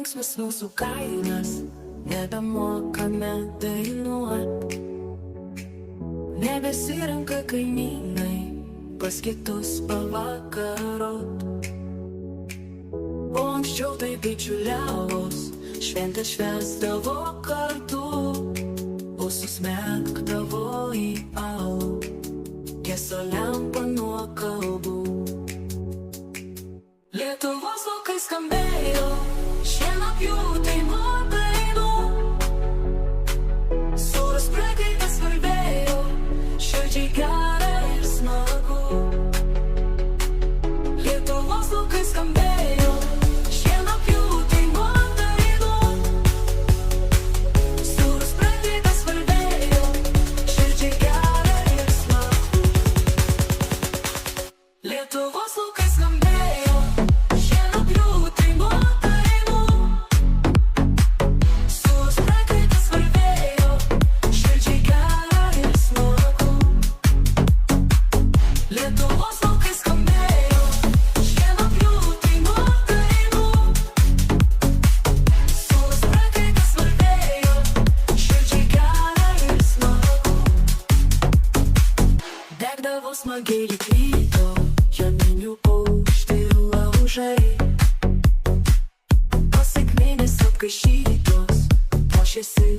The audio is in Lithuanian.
linksmas mūsų kaimas, nebemokame dainuot. Nebesirenka kaimynai pas kitus pavakarot. O anksčiau tai bičiuliavos, šventę švęsdavo kartu, ūsus merkdavo į alų, geso lempa nuo kalbų. Lietuvos laukai skambėjo šienapjūtai nuo dainų, sūrus prakaitas skvarbėjo, širdžiai gera ir smagu. Lietuvos laukai skambėjo šienapjūtai nuo dainų, sūrus prakaitas skvarbėjo, širdžiai gera ir smagu. Lietuvos laukai skambėjo šienapjūtai nuo dainų, sūrus prakaitas skvarbėjo, širdžiai gera ir smagu. Lietuvos laukai skambėjo šienapjūtai nuo dainų, sūrus prakaitas skvarbėjo, širdžiai gera ir smagu. Degdavo smagiai lyg ryto žieminių paukšti laužai, pasekmės apkaišytos puošėsi